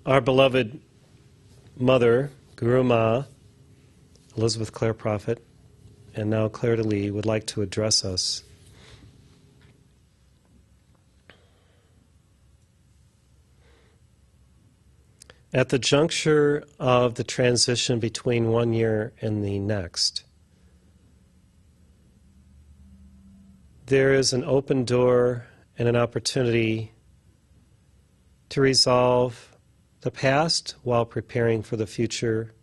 Our beloved mother, Guru Ma, Elizabeth Clare Prophet, and now Claire de Lee, would like to address us. At the juncture of the transition between one year and the next, there is an open door and an opportunity to resolve the past while preparing for the future,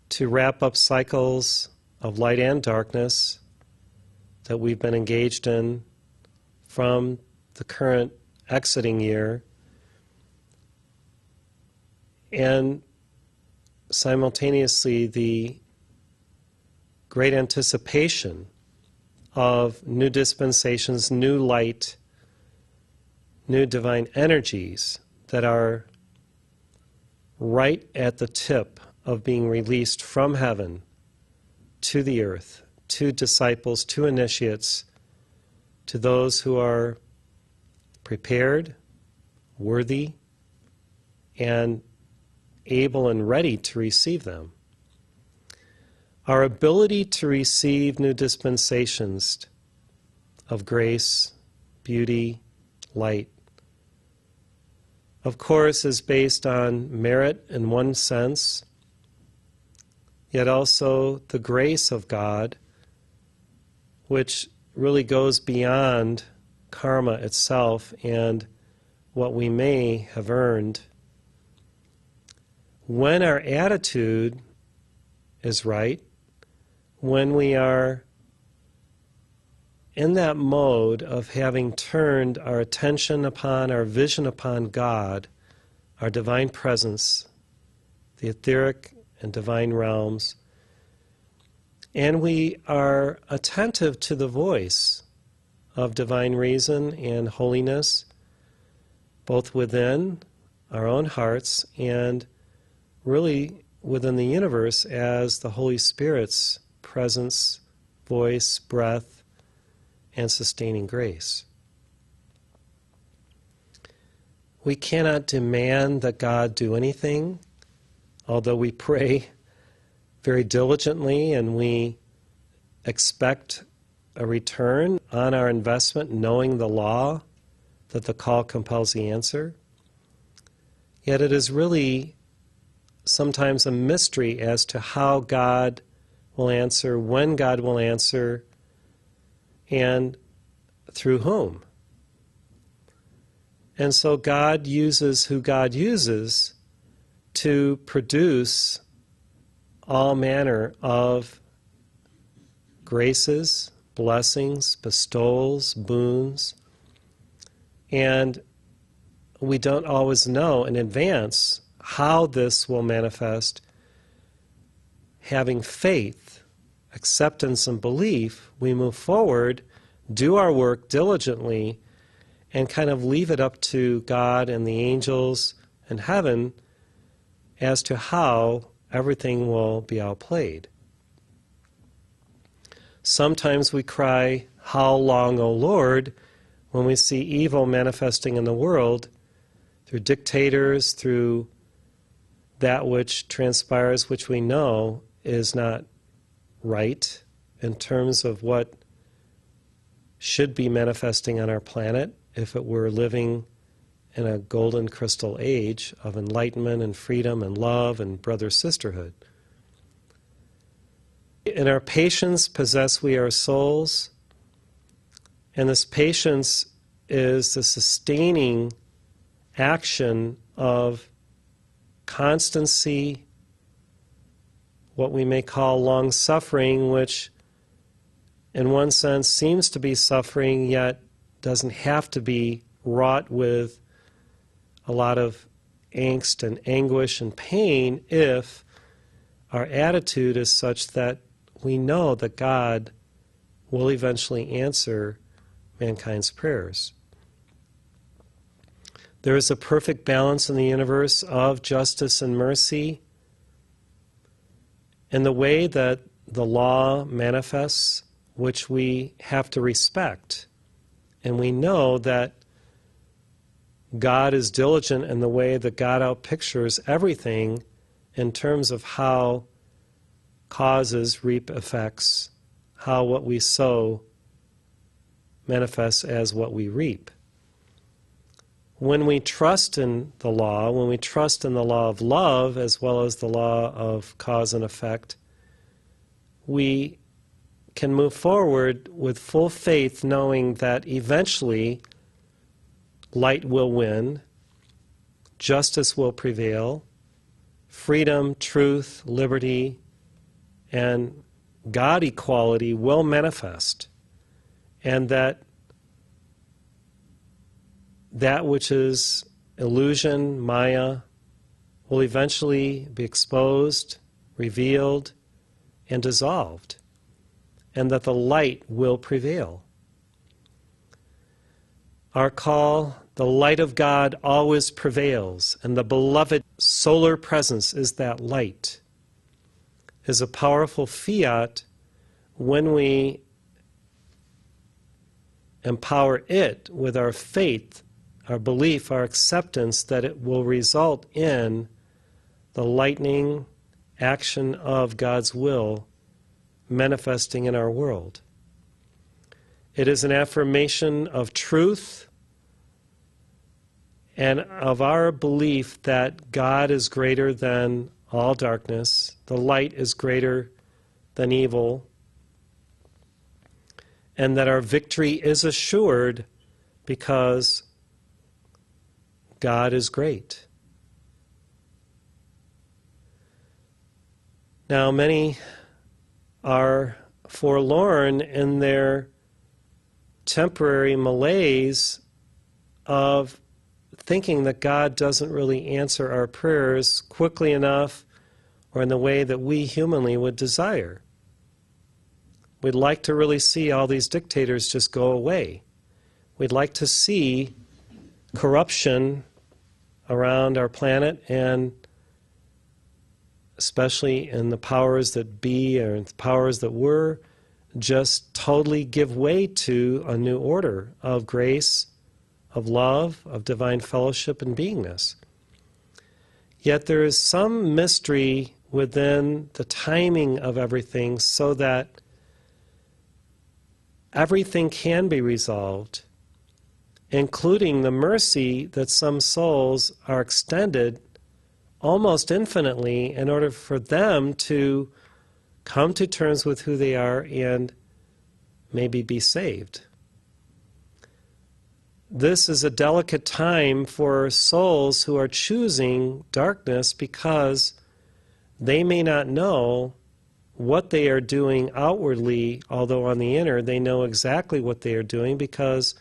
to wrap up cycles of light and darkness that we've been engaged in from the current exiting year, and simultaneously the great anticipation of new dispensations, new light, new divine energies that are right at the tip of being released from heaven to the earth, to disciples, to initiates, to those who are prepared, worthy, and able and ready to receive them. Our ability to receive new dispensations of grace, beauty, light, of course, is based on merit in one sense, yet also the grace of God, which really goes beyond karma itself and what we may have earned. When our attitude is right, when we are in that mode of having turned our attention upon, our vision upon God, our divine presence, the etheric and divine realms, and we are attentive to the voice of divine reason and holiness, both within our own hearts and really within the universe as the Holy Spirit's presence, voice, breath, and sustaining grace. We cannot demand that God do anything, although we pray very diligently and we expect a return on our investment, knowing the law that the call compels the answer. Yet it is really sometimes a mystery as to how God will answer, when God will answer, and through whom. And so God uses who God uses to produce all manner of graces, blessings, bestowals, boons, and we don't always know in advance how this will manifest. Having faith, acceptance, and belief, we move forward, do our work diligently, and kind of leave it up to God and the angels and heaven as to how everything will be outplayed. Sometimes we cry, "How long, O Lord?" when we see evil manifesting in the world through dictators, through that which transpires, which we know is not right in terms of what should be manifesting on our planet if it were living in a golden crystal age of enlightenment and freedom and love and brother-sisterhood. In our patience possess we our souls, and this patience is the sustaining action of constancy, what we may call long-suffering, which in one sense seems to be suffering, yet doesn't have to be wrought with a lot of angst and anguish and pain if our attitude is such that we know that God will eventually answer mankind's prayers. There is a perfect balance in the universe of justice and mercy. And the way that the law manifests, which we have to respect, and we know that God is diligent in the way that God outpictures everything in terms of how causes reap effects, how what we sow manifests as what we reap. When we trust in the law, when we trust in the law of love as well as the law of cause and effect, we can move forward with full faith, knowing that eventually light will win, justice will prevail, freedom, truth, liberty, and God equality will manifest, and that which is illusion, Maya, will eventually be exposed, revealed, and dissolved, and that the light will prevail. Our call, the light of God always prevails, and the beloved solar presence is that light, is a powerful fiat when we empower it with our faith, our belief, our acceptance that it will result in the lightning action of God's will manifesting in our world. It is an affirmation of truth and of our belief that God is greater than all darkness, the light is greater than evil, and that our victory is assured because God is great. Now, many are forlorn in their temporary malaise of thinking that God doesn't really answer our prayers quickly enough or in the way that we humanly would desire. We'd like to really see all these dictators just go away. We'd like to see corruption around our planet, and especially in the powers that be or the powers that were, just totally give way to a new order of grace, of love, of divine fellowship and beingness. Yet there is some mystery within the timing of everything so that everything can be resolved, including the mercy that some souls are extended almost infinitely in order for them to come to terms with who they are and maybe be saved. This is a delicate time for souls who are choosing darkness because they may not know what they are doing outwardly, although on the inner they know exactly what they are doing, because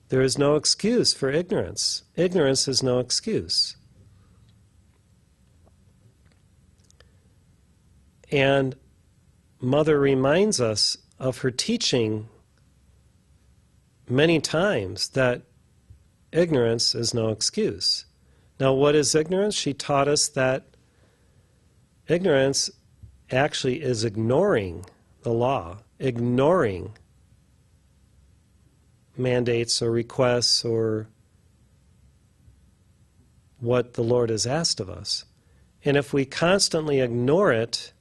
there is no excuse for ignorance. Ignorance is no excuse. And Mother reminds us of her teaching many times that ignorance is no excuse. Now, what is ignorance? She taught us that ignorance actually is ignoring the law, ignoring mandates or requests or what the Lord has asked of us. And if we constantly ignore it,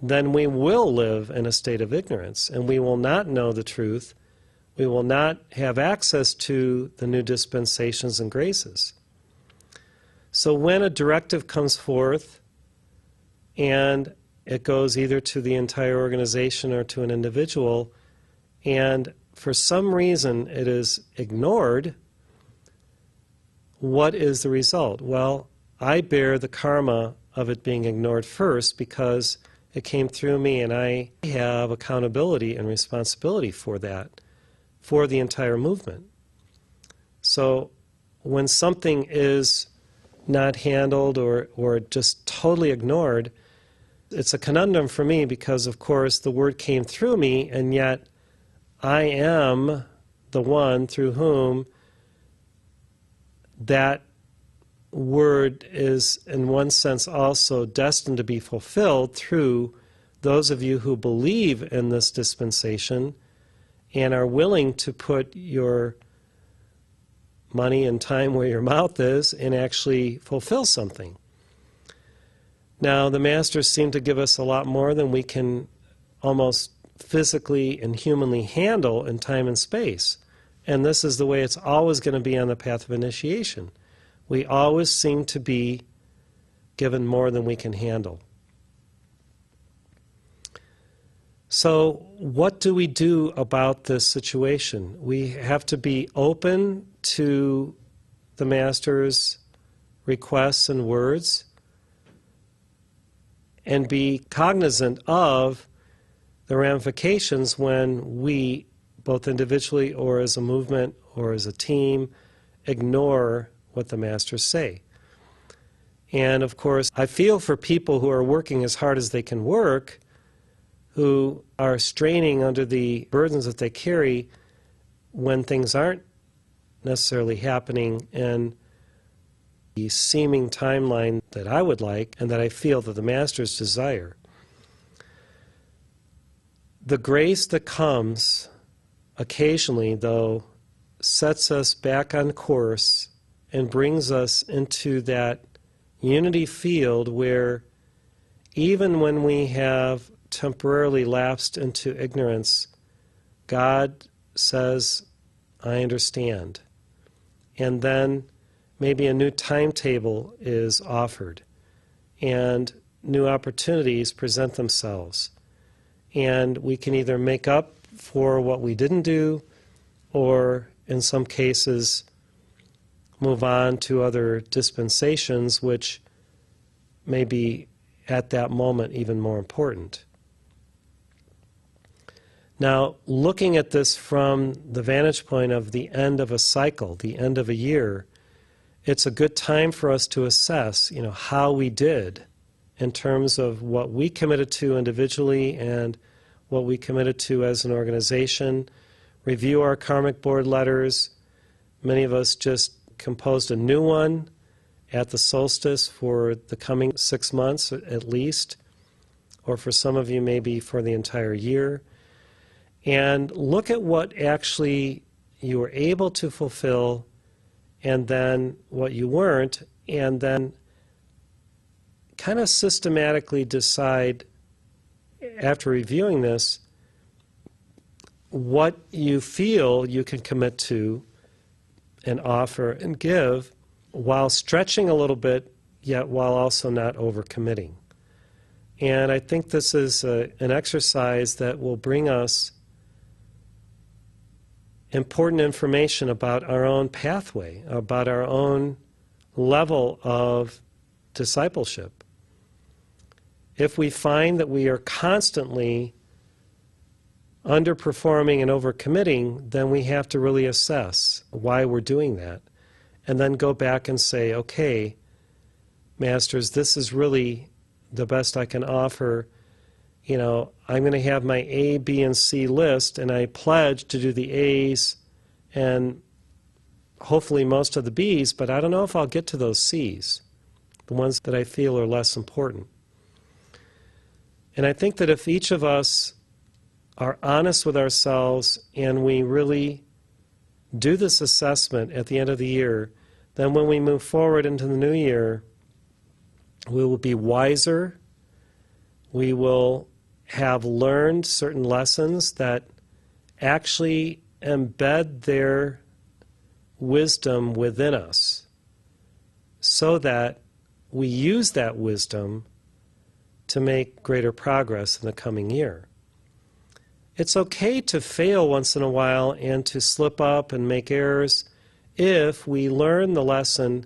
then we will live in a state of ignorance, and we will not know the truth. We will not have access to the new dispensations and graces. So when a directive comes forth, and it goes either to the entire organization or to an individual, and for some reason it is ignored, what is the result? Well, I bear the karma of it being ignored first because it came through me, and I have accountability and responsibility for that, for the entire movement. So when something is not handled or just totally ignored, it's a conundrum for me because, of course, the word came through me, and yet I am the one through whom that word is, in one sense, also destined to be fulfilled through those of you who believe in this dispensation and are willing to put your money and time where your mouth is and actually fulfill something. Now, the Masters seem to give us a lot more than we can almost physically and humanly handle in time and space. And this is the way it's always going to be on the path of initiation. We always seem to be given more than we can handle. So what do we do about this situation? We have to be open to the Master's requests and words and be cognizant of the ramifications when we, both individually or as a movement or as a team, ignore what the Masters say. And of course, I feel for people who are working as hard as they can work, who are straining under the burdens that they carry when things aren't necessarily happening in the seeming timeline that I would like and that I feel that the Masters desire. The grace that comes occasionally, though, sets us back on course and brings us into that unity field where even when we have temporarily lapsed into ignorance, God says, I understand. And then maybe a new timetable is offered and new opportunities present themselves. And we can either make up for what we didn't do or, in some cases, move on to other dispensations which may be at that moment even more important. Now, looking at this from the vantage point of the end of a cycle, the end of a year, it's a good time for us to assess, how we did in terms of what we committed to individually and what we committed to as an organization, review our karmic board letters. Many of us just composed a new one at the solstice for the coming 6 months at least, or for some of you maybe for the entire year. And look at what actually you were able to fulfill and then what you weren't, and then kind of systematically decide after reviewing this what you feel you can commit to and offer and give while stretching a little bit, yet while also not overcommitting. And I think this is an exercise that will bring us important information about our own pathway, about our own level of discipleship. If we find that we are constantly underperforming and overcommitting, then we have to really assess why we're doing that. And then go back and say, okay, Masters, this is really the best I can offer. I'm going to have my A, B, and C list, and I pledge to do the A's and hopefully most of the B's, but I don't know if I'll get to those C's, the ones that I feel are less important. And I think that if each of us are honest with ourselves and we really do this assessment at the end of the year, then when we move forward into the new year, we will be wiser, we will have learned certain lessons that actually embed their wisdom within us so that we use that wisdom to make greater progress in the coming year. It's okay to fail once in a while and to slip up and make errors if we learn the lesson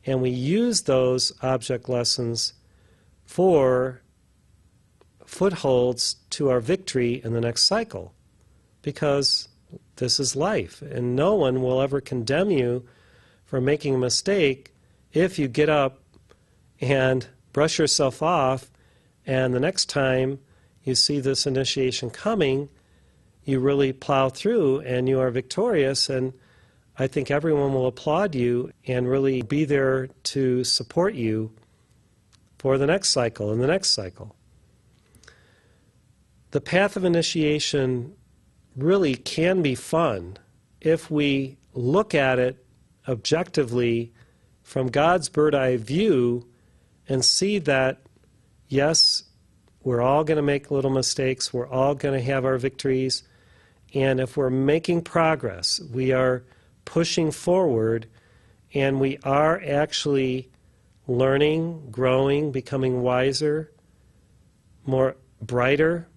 and we use those object lessons for footholds to our victory in the next cycle, because this is life, and no one will ever condemn you for making a mistake if you get up and brush yourself off, and the next time you see this initiation coming, you really plow through and you are victorious, and I think everyone will applaud you and really be there to support you for the next cycle and the next cycle. The path of initiation really can be fun if we look at it objectively from God's bird-eye view and see that, yes, we're all going to make little mistakes, we're all going to have our victories, and if we're making progress, we are pushing forward, and we are actually learning, growing, becoming wiser, more brighter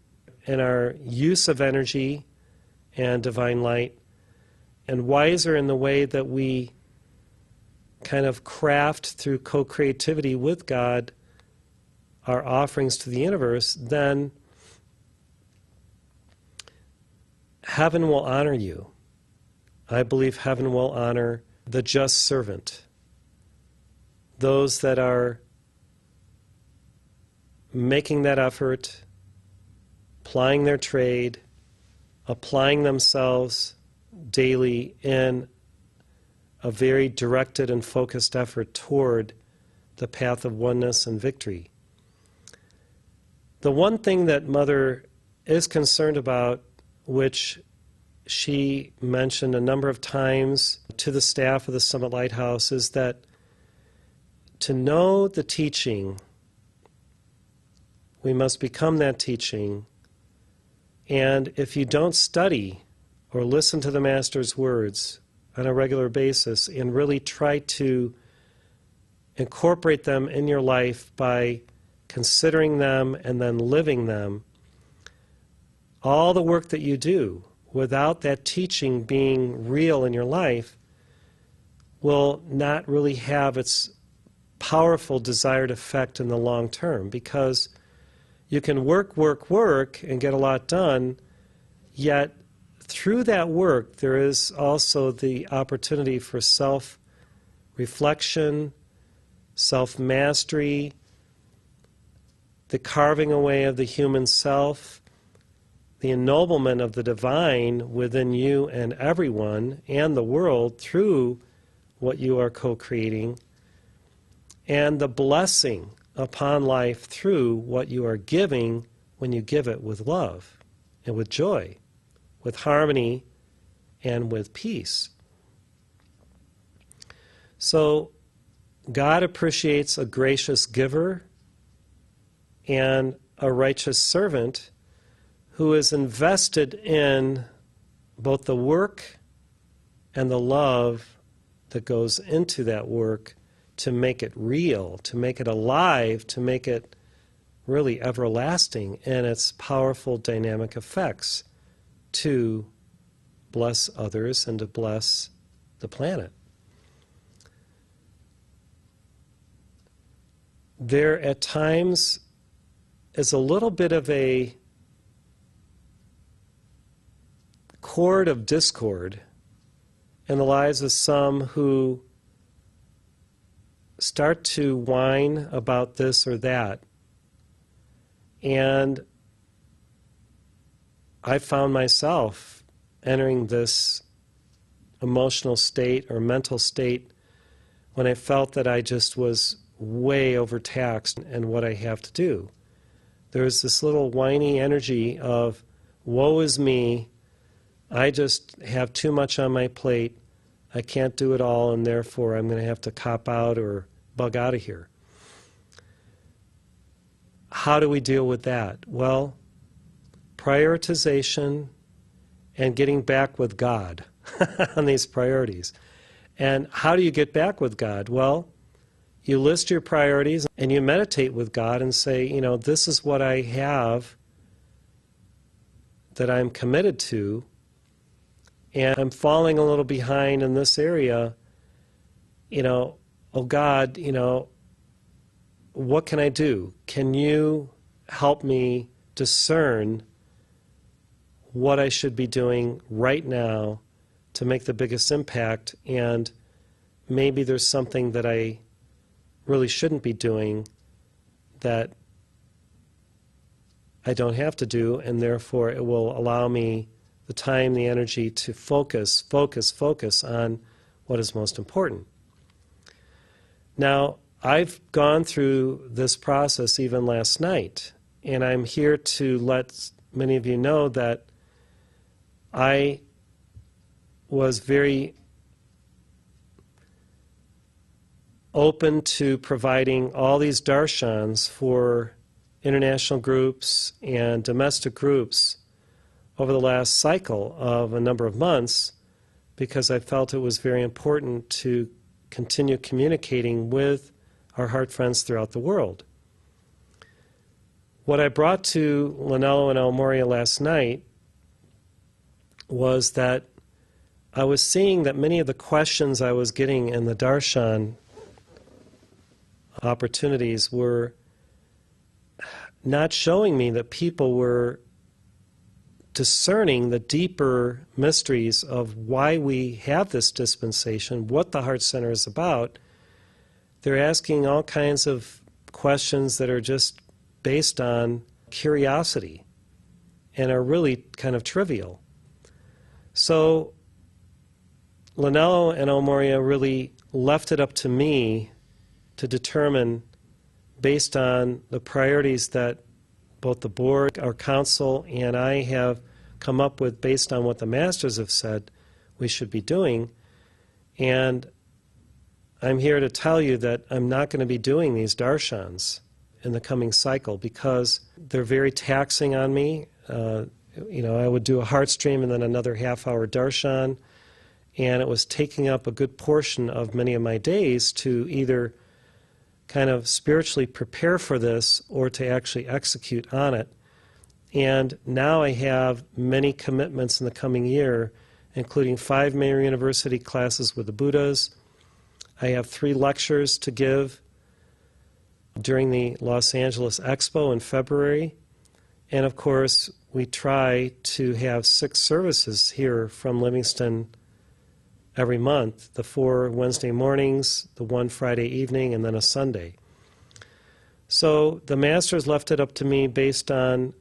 in our use of energy and divine light, and wiser in the way that we kind of craft through co-creativity with God our offerings to the universe, then heaven will honor you. I believe heaven will honor the just servant, those that are making that effort, plying their trade, applying themselves daily in a very directed and focused effort toward the path of oneness and victory. The one thing that Mother is concerned about, which she mentioned a number of times to the staff of the Summit Lighthouse, is that to know the teaching, we must become that teaching. And if you don't study or listen to the Master's words on a regular basis and really try to incorporate them in your life by considering them and then living them, all the work that you do without that teaching being real in your life will not really have its powerful desired effect in the long term, because you can work and get a lot done, yet through that work there is also the opportunity for self-reflection, self-mastery, the carving away of the human self, the ennoblement of the divine within you and everyone and the world through what you are co-creating, and the blessing upon life through what you are giving when you give it with love and with joy, with harmony and with peace. So God appreciates a gracious giver and a righteous servant who is invested in both the work and the love that goes into that work to make it real, to make it alive, to make it really everlasting in its powerful dynamic effects to bless others and to bless the planet. There at times is a little bit of a chord of discord in the lives of some who start to whine about this or that. And I found myself entering this emotional state or mental state when I felt that I just was way overtaxed in what I have to do. There's this little whiny energy of, woe is me, I just have too much on my plate, I can't do it all, and therefore I'm going to have to cop out or bug out of here. How do we deal with that? Well, prioritization and getting back with God on these priorities. And how do you get back with God? Well, you list your priorities and you meditate with God and say, you know, this is what I have that I'm committed to, and I'm falling a little behind in this area. You know, oh God, you know, what can I do? Can you help me discern what I should be doing right now to make the biggest impact? And maybe there's something that I really shouldn't be doing that I don't have to do, and therefore it will allow me the time, the energy to focus on what is most important. Now, I've gone through this process even last night, and I'm here to let many of you know that I was very open to providing all these darshans for international groups and domestic groups over the last cycle of a number of months, because I felt it was very important to continue communicating with our heart friends throughout the world. What I brought to Lanello and El Morya last night was that I was seeing that many of the questions I was getting in the darshan opportunities were not showing me that people were discerning the deeper mysteries of why we have this dispensation, what the Heart Center is about. They're asking all kinds of questions that are just based on curiosity and are really kind of trivial. So Lanello and El Morya really left it up to me to determine, based on the priorities that both the board, our council, and I have come up with based on what the masters have said we should be doing. And I'm here to tell you that I'm not going to be doing these darshans in the coming cycle because they're very taxing on me. I would do a heart stream and then another half-hour darshan, and it was taking up a good portion of many of my days to either kind of spiritually prepare for this or to actually execute on it. And now I have many commitments in the coming year, including 5 Major University classes with the Buddhas. I have 3 lectures to give during the Los Angeles Expo in February. And of course, we try to have 6 services here from Livingston every month, the 4 Wednesday mornings, the 1 Friday evening, and then a Sunday. So the masters left it up to me based on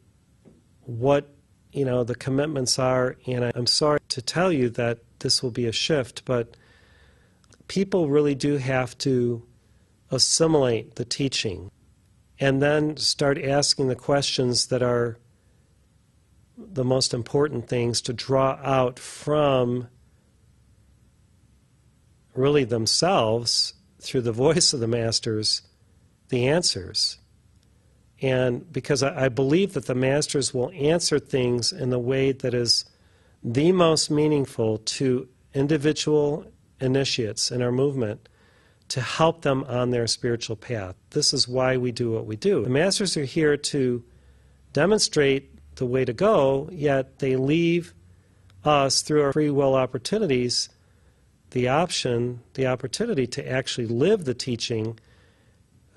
what the commitments are, and I'm sorry to tell you that this will be a shift, but people really do have to assimilate the teaching and then start asking the questions that are the most important things to draw out from really themselves, through the voice of the masters, the answers. And because I believe that the masters will answer things in the way that is the most meaningful to individual initiates in our movement to help them on their spiritual path. This is why we do what we do. The masters are here to demonstrate the way to go, yet they leave us, through our free will opportunities, the opportunity to actually live the teaching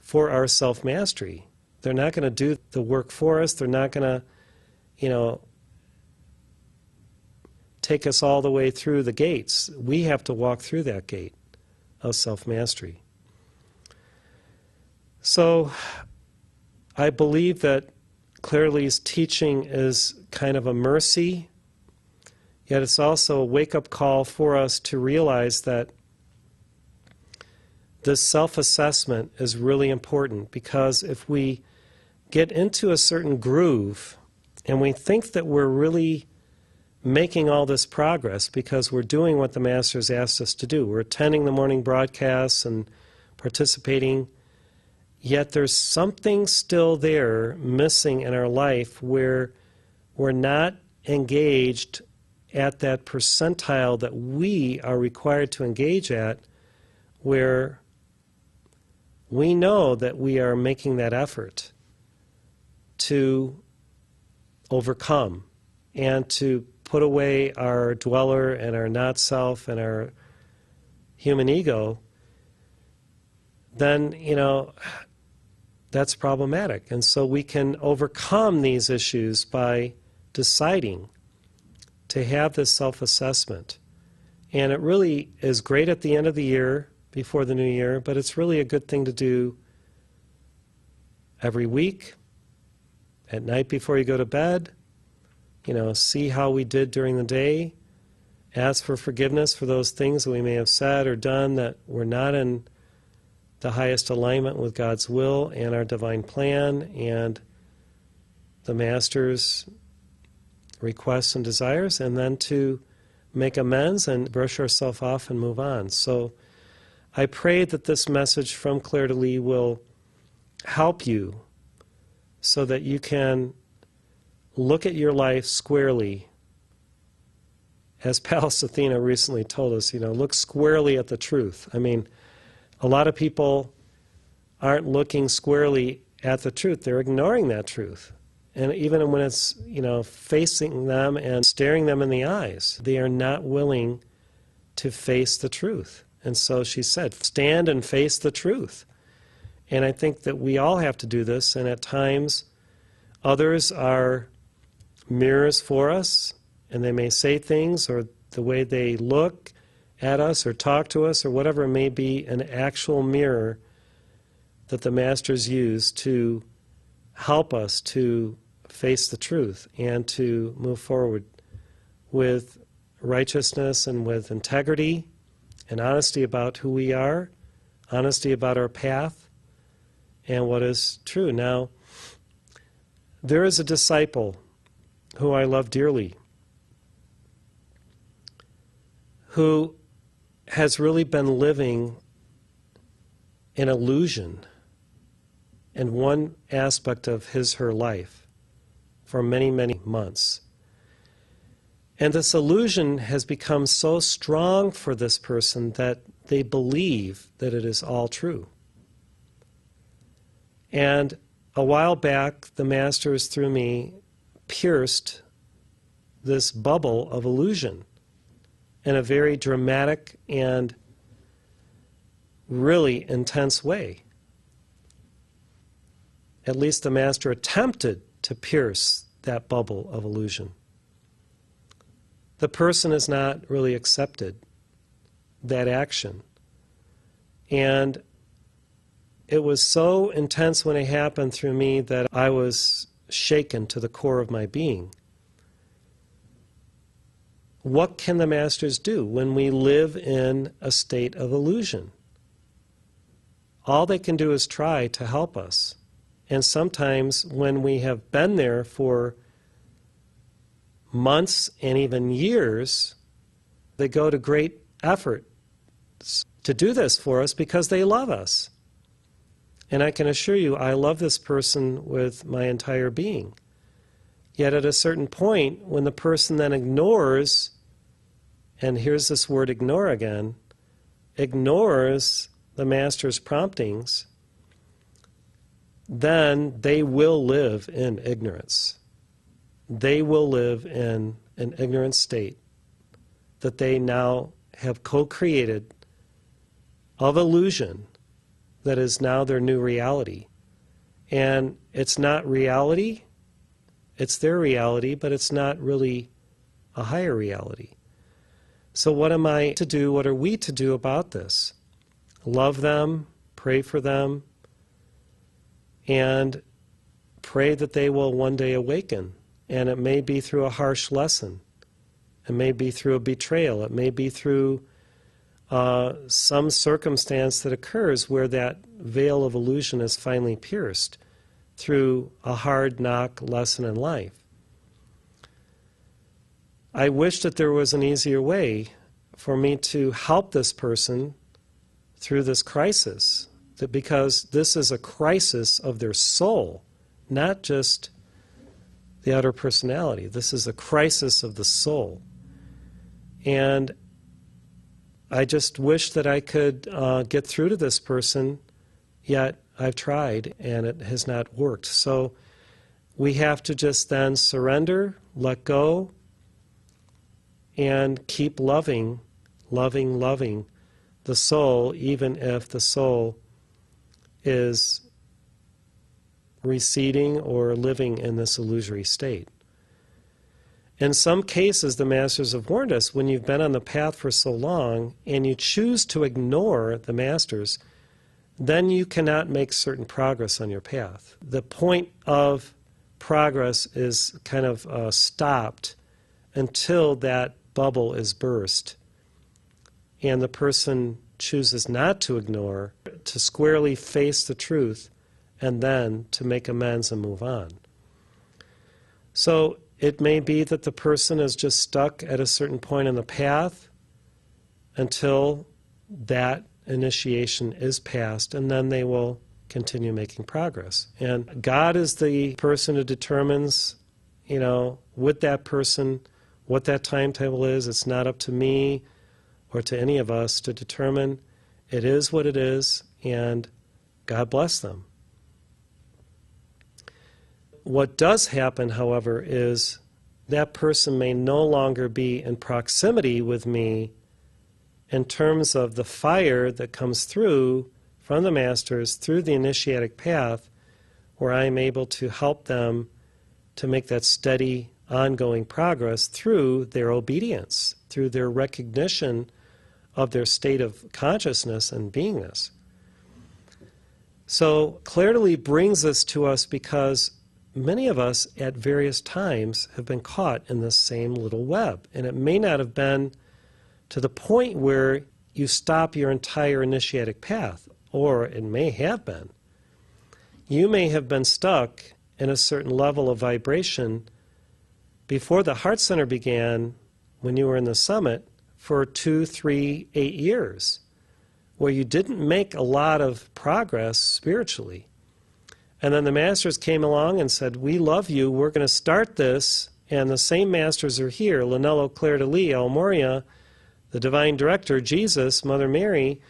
for our self-mastery. They're not going to do the work for us. They're not going to, take us all the way through the gates. We have to walk through that gate of self-mastery. So I believe that Claire Lee's teaching is kind of a mercy, yet it's also a wake-up call for us to realize that this self-assessment is really important, because if we get into a certain groove and we think that we're really making all this progress because we're doing what the Masters asked us to do, we're attending the morning broadcasts and participating, yet there's something still there missing in our life where we're not engaged at that percentile that we are required to engage at, where we know that we are making that effort to overcome and to put away our dweller and our not-self and our human ego, then, that's problematic. And so we can overcome these issues by deciding to have this self-assessment. And it really is great at the end of the year, before the new year, but it's really a good thing to do every week, at night before you go to bed. See how we did during the day. Ask for forgiveness for those things that we may have said or done that were not in the highest alignment with God's will and our divine plan and the Master's requests and desires, and then to make amends and brush ourselves off and move on. So I pray that this message from Claire de Lys will help you so that you can look at your life squarely. As Pallas Athena recently told us, look squarely at the truth. I mean, a lot of people aren't looking squarely at the truth. They're ignoring that truth. And even when it's, facing them and staring them in the eyes, they are not willing to face the truth. And so she said, stand and face the truth. And I think that we all have to do this, and at times others are mirrors for us, and they may say things, or the way they look at us or talk to us or whatever, it may be an actual mirror that the Masters use to help us to face the truth and to move forward with righteousness and with integrity and honesty about who we are, honesty about our path and what is true. Now, there is a disciple who I love dearly who has really been living an illusion in one aspect of her life for many, many months. And this illusion has become so strong for this person that they believe that it is all true. And a while back, the Masters, through me, pierced this bubble of illusion in a very dramatic and really intense way. At least the Master attempted to pierce that bubble of illusion. The person has not really accepted that action. And it was so intense when it happened through me that I was shaken to the core of my being. What can the Masters do when we live in a state of illusion? All they can do is try to help us. And sometimes when we have been there for months and even years, they go to great effort to do this for us because they love us. And I can assure you, I love this person with my entire being. Yet at a certain point, when the person then ignores, and here's this word ignore again, ignores the Master's promptings, then they will live in ignorance. They will live in an ignorant state that they now have co-created of illusion that is now their new reality. And it's not reality, it's their reality, but it's not really a higher reality. So what am I to do, what are we to do about this? Love them, pray for them, and pray that they will one day awaken. And it may be through a harsh lesson. It may be through a betrayal. It may be through some circumstance that occurs where that veil of illusion is finally pierced through a hard knock lesson in life. I wish that there was an easier way for me to help this person through this crisis, that because this is a crisis of their soul, not just the outer personality. This is a crisis of the soul. And I just wish that I could get through to this person, yet I've tried and it has not worked. So we have to just then surrender, let go, and keep loving the soul, even if the soul is receding or living in this illusory state. In some cases, the Masters have warned us, when you've been on the path for so long and you choose to ignore the Masters, then you cannot make certain progress on your path. The point of progress is kind of stopped until that bubble is burst and the person chooses not to ignore, to squarely face the truth, and then to make amends and move on. So it may be that the person is just stuck at a certain point in the path until that initiation is passed, and then they will continue making progress. And God is the person who determines, with that person, what that timetable is. It's not up to me or to any of us to determine. It is what it is, and God bless them. What does happen, however, is that person may no longer be in proximity with me in terms of the fire that comes through from the masters through the initiatic path, where I am able to help them to make that steady, ongoing progress through their obedience, through their recognition of their state of consciousness and beingness. So Clair de Lys brings this to us because many of us at various times have been caught in this same little web. And it may not have been to the point where you stop your entire initiatic path, or it may have been. You may have been stuck in a certain level of vibration before the Heart Center began, when you were in the summit, for 2, 3, 8 years, where you didn't make a lot of progress spiritually. And then the masters came along and said, we love you, we're going to start this, and the same masters are here, Lanello, Clair de Lys, El Morya, the Divine Director, Jesus, Mother Mary,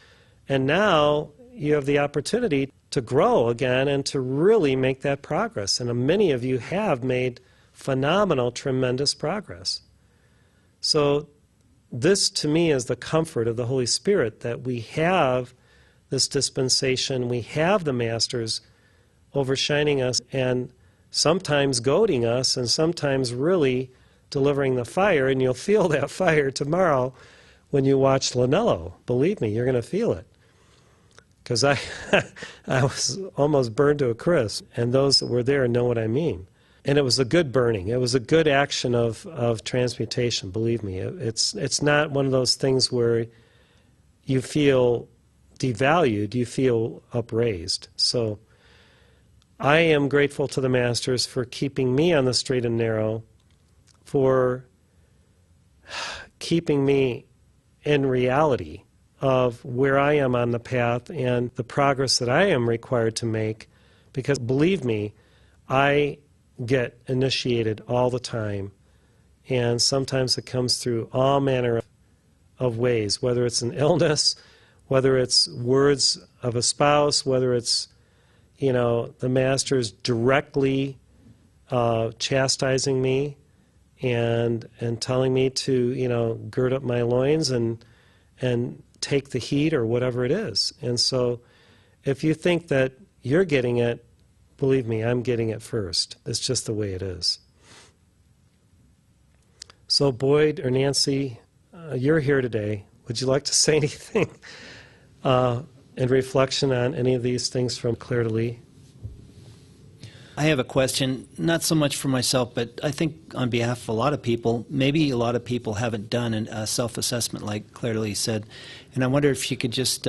and now you have the opportunity to grow again and to really make that progress. And many of you have made phenomenal, tremendous progress. So this, to me, is the comfort of the Holy Spirit, that we have this dispensation, we have the masters overshining us and sometimes goading us and sometimes really delivering the fire, and you'll feel that fire tomorrow when you watch Lanello. Believe me, you're going to feel it. Because I was almost burned to a crisp, and those that were there know what I mean. And it was a good burning. It was a good action of transmutation, believe me. It's not one of those things where you feel devalued, you feel upraised. So I am grateful to the Masters for keeping me on the straight and narrow, for keeping me in reality of where I am on the path and the progress that I am required to make, because believe me, I get initiated all the time, and sometimes it comes through all manner of ways, whether it's an illness, whether it's words of a spouse, whether it's the Masters directly chastising me and telling me to gird up my loins and take the heat or whatever it is. And so if you think that you're getting it, believe me, I'm getting it first. It's just the way it is. So Boyd or Nancy, you're here today. Would you like to say anything in reflection on any of these things from Clair de Lys? I have a question, not so much for myself, but I think on behalf of a lot of people, maybe a lot of people haven't done a self-assessment like Clair de Lys said, and I wonder if you could just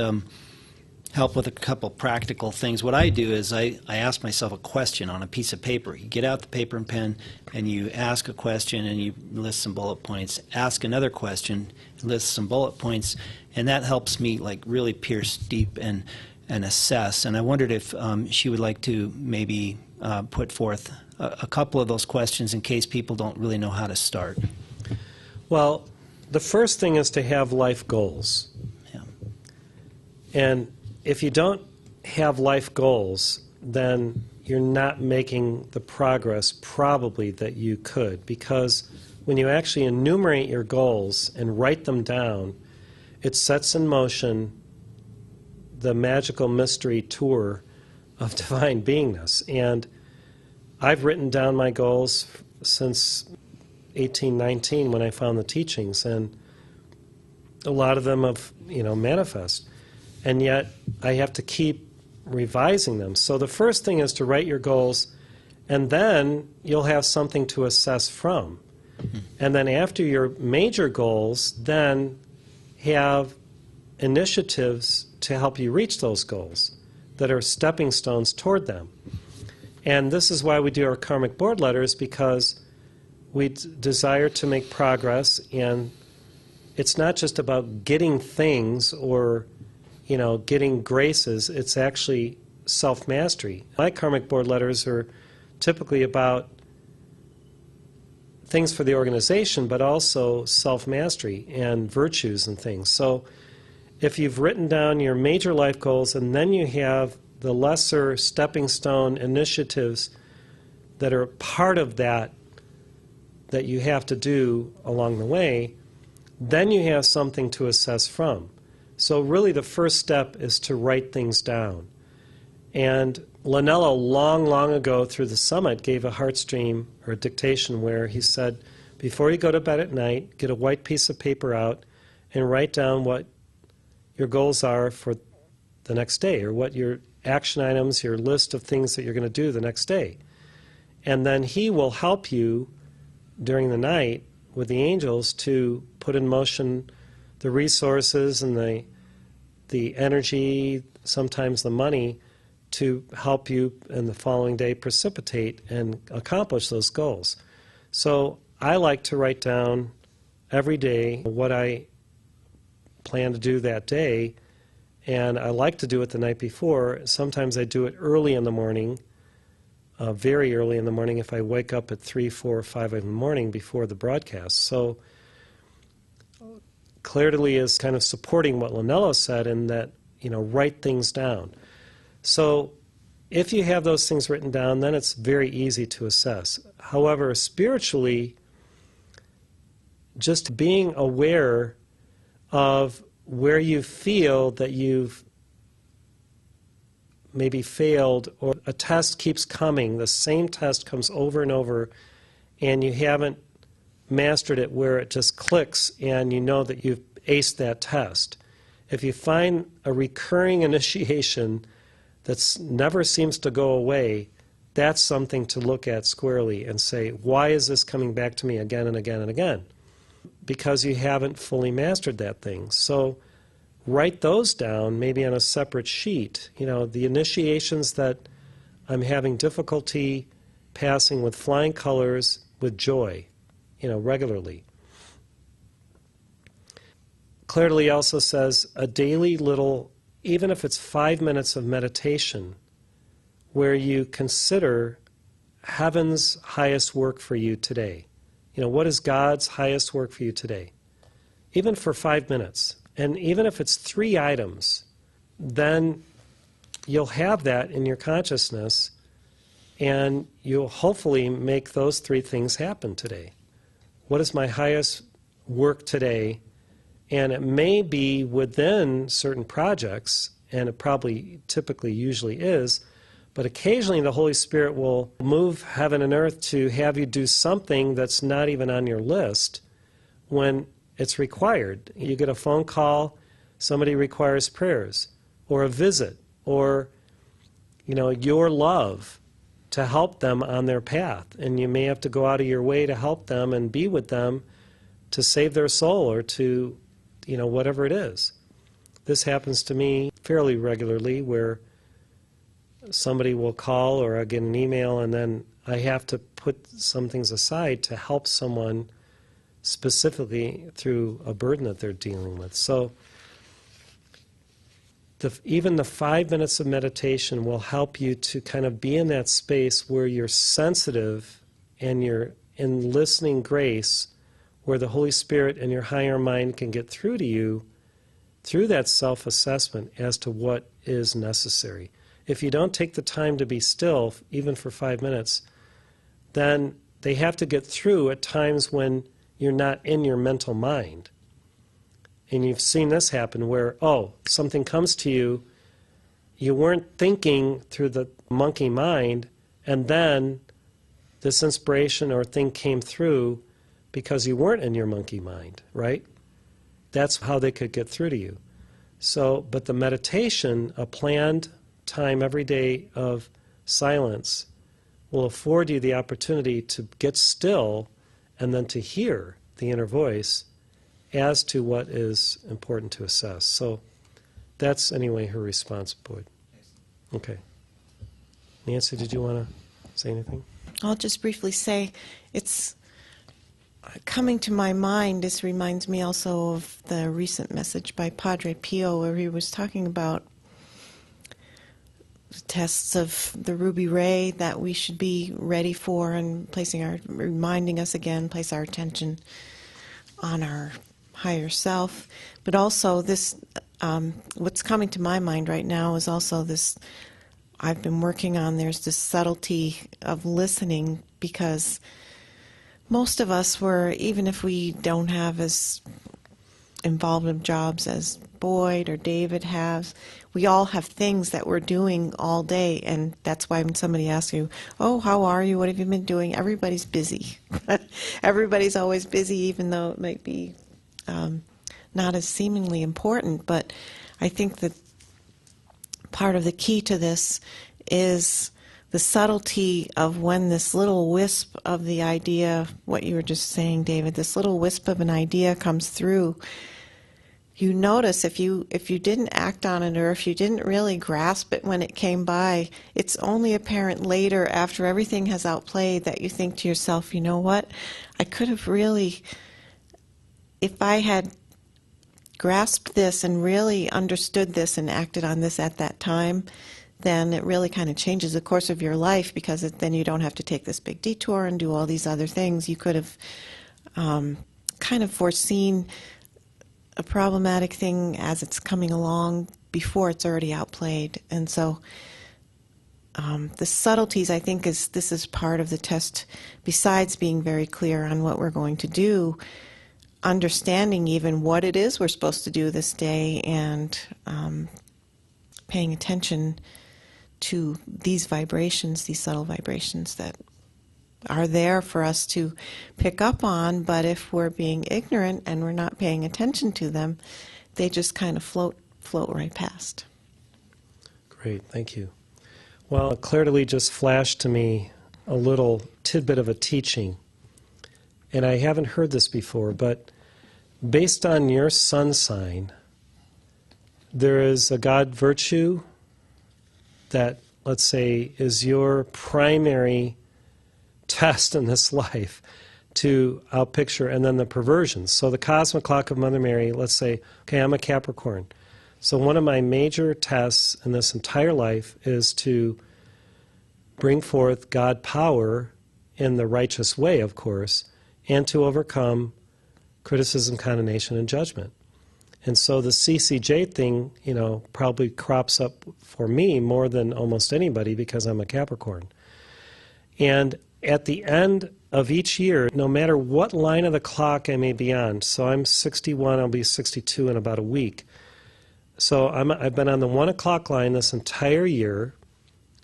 help with a couple practical things. What I do is I ask myself a question on a piece of paper. You get out the paper and pen, and you ask a question, and you list some bullet points. Ask another question, list some bullet points, and that helps me really pierce deep and assess. And I wondered if she would like to maybe put forth a couple of those questions in case people don't really know how to start. Well, the first thing is to have life goals. Yeah. And if you don't have life goals, then you're not making the progress probably that you could, because when you actually enumerate your goals and write them down, it sets in motion the magical mystery tour of divine beingness. And I've written down my goals since 1819 when I found the teachings, and a lot of them have manifest. And yet I have to keep revising them. So the first thing is to write your goals, and then you'll have something to assess from. Mm-hmm. And then after your major goals, then have initiatives to help you reach those goals that are stepping stones toward them. And this is why we do our karmic board letters, because we desire to make progress, and it's not just about getting things or getting graces. It's actually self-mastery. My karmic board letters are typically about things for the organization, but also self-mastery and virtues and things. So if you've written down your major life goals and then you have the lesser stepping stone initiatives that are part of that you have to do along the way, then you have something to assess from. So really the first step is to write things down. And Lanello, long, long ago through the summit, gave a heart stream or a dictation where he said, before you go to bed at night, get a white piece of paper out and write down what your goals are for the next day, or what your action items, your list of things that you're going to do the next day. And then he will help you during the night with the angels to put in motion the resources and the energy, sometimes the money, to help you in the following day precipitate and accomplish those goals. So I like to write down every day what I plan to do that day, and I like to do it the night before. Sometimes I do it early in the morning, very early in the morning if I wake up at 3, 4, 5 in the morning before the broadcast. So clearly is kind of supporting what Lanello said in that, write things down. So if you have those things written down, then it's very easy to assess. However, spiritually, just being aware of where you feel that you've maybe failed, or a test keeps coming, the same test comes over and over, and you haven't mastered it where it just clicks and you know that you've aced that test. If you find a recurring initiation that never seems to go away, that's something to look at squarely and say, why is this coming back to me again and again and again? Because you haven't fully mastered that thing. So write those down, maybe on a separate sheet. The initiations that I'm having difficulty passing with flying colors with joy, regularly. Clearly also says a daily little, even if it's 5 minutes of meditation, where you consider heaven's highest work for you today. What is God's highest work for you today? Even for 5 minutes. And even if it's 3 items, then you'll have that in your consciousness, and you'll hopefully make those 3 things happen today. What is my highest work today? And it may be within certain projects, and it probably typically usually is, but occasionally the Holy Spirit will move heaven and earth to have you do something that's not even on your list when it's required. You get a phone call, somebody requires prayers, or a visit, or your love to help them on their path. And you may have to go out of your way to help them and be with them to save their soul, or to, whatever it is. This happens to me fairly regularly, where somebody will call or I get an email, and then I have to put some things aside to help someone specifically through a burden that they're dealing with. So even the 5 minutes of meditation will help you to kind of be in that space where you're sensitive and you're in listening grace, where the Holy Spirit and your higher mind can get through to you through that self-assessment as to what is necessary. If you don't take the time to be still, even for 5 minutes, then they have to get through at times when you're not in your mental mind. And you've seen this happen where, something comes to you, you weren't thinking through the monkey mind, and then this inspiration or thing came through because you weren't in your monkey mind, right? That's how they could get through to you. So, but the meditation, a planned time every day of silence, will afford you the opportunity to get still and then to hear the inner voice as to what is important to assess. So that's anyway her response, Boyd. Okay. Nancy, did you want to say anything? I'll just briefly say it's coming to my mind, this reminds me also of the recent message by Padre Pio, where he was talking about tests of the ruby ray that we should be ready for, and reminding us again, place our attention on our higher self. But also this, what's coming to my mind right now is also this, I've been working on, there's this subtlety of listening, because most of us even if we don't have as involved in jobs as Boyd or David has, we all have things that we're doing all day, and that's why when somebody asks you, oh, how are you, what have you been doing, everybody's busy. Everybody's always busy, even though it might be not as seemingly important. But I think that part of the key to this is the subtlety of when this little wisp of the idea, what you were just saying, David, this little wisp of an idea comes through. You notice if you didn't act on it, or if you didn't really grasp it when it came by, it's only apparent later, after everything has outplayed, that you think to yourself, you know what, I could have really, if I had grasped this and really understood this and acted on this at that time, then it really kind of changes the course of your life, because then you don't have to take this big detour and do all these other things. You could have kind of foreseen a problematic thing as it's coming along before it's already outplayed. And so the subtleties, I think, this is part of the test, besides being very clear on what we're going to do, understanding even what it is we're supposed to do this day, and paying attention to these vibrations, these subtle vibrations that are there for us to pick up on. But if we're being ignorant and we're not paying attention to them, they just kind of float right past. Great, thank you. Well, Claire de Lys just flashed to me a little tidbit of a teaching, and I haven't heard this before, but based on your sun sign, there is a God virtue that, let's say, is your primary test in this life to outpicture, and then the perversions. So the cosmic clock of Mother Mary, let's say, okay, I'm a Capricorn. So one of my major tests in this entire life is to bring forth God power in the righteous way, of course, and to overcome criticism, condemnation, and judgment. And so the CCJ thing, probably crops up for me more than almost anybody, because I'm a Capricorn. And at the end of each year, no matter what line of the clock I may be on, so I'm 61, I'll be 62 in about a week. So I've been on the 1 o'clock line this entire year,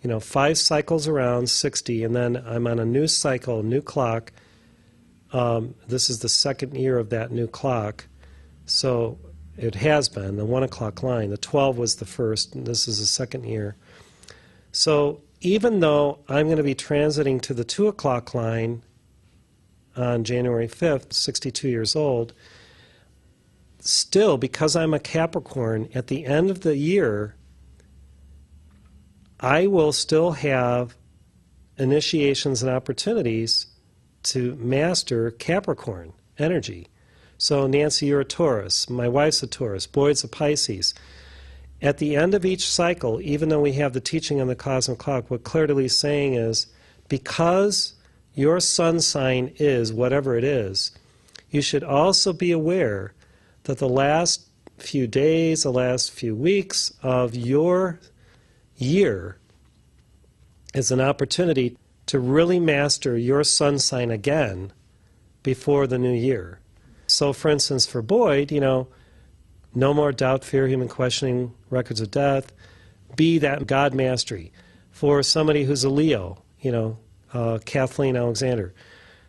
5 cycles around 60, and then I'm on a new cycle, new clock. This is the second year of that new clock. So it has been the 1 o'clock line. The 12 was the first, and this is the second year. So even though I'm going to be transiting to the 2 o'clock line on January 5th, 62 years old, still, because I'm a Capricorn, at the end of the year, I will still have initiations and opportunities to master Capricorn energy. So Nancy, you're a Taurus, my wife's a Taurus, Boyd's a Pisces. At the end of each cycle, even though we have the teaching on the cosmic clock, what Claire de Lys is saying is, because your sun sign is whatever it is, you should also be aware that the last few days, the last few weeks of your year is an opportunity to really master your sun sign again before the new year. So, for instance, for Boyd, no more doubt, fear, human questioning, records of death. Be that God mastery. For somebody who's a Leo, Kathleen Alexander.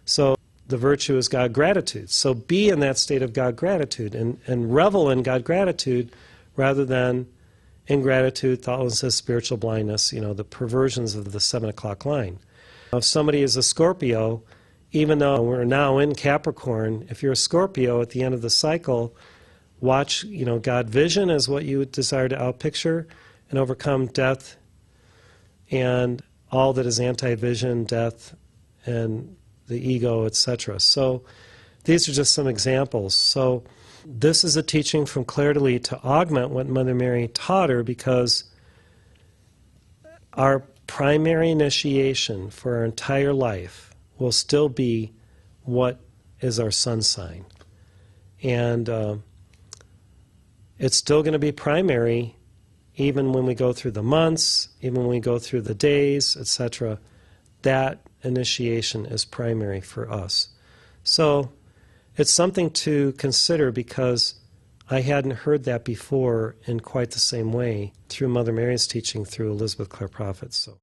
So the virtue is God gratitude. So be in that state of God gratitude and revel in God gratitude rather than ingratitude, thoughtlessness, spiritual blindness, the perversions of the 7 o'clock line. If somebody is a Scorpio, even though we're now in Capricorn, if you're a Scorpio at the end of the cycle, watch, God vision is what you would desire to outpicture and overcome death and all that is anti-vision, death, and the ego, etc. So these are just some examples. So this is a teaching from Claire de Lys to augment what Mother Mary taught her, because our primary initiation for our entire life will still be what is our sun sign. And it's still going to be primary even when we go through the months, even when we go through the days, etc. That initiation is primary for us. So it's something to consider, because I hadn't heard that before in quite the same way through Mother Mary's teaching through Elizabeth Clare Prophet. So.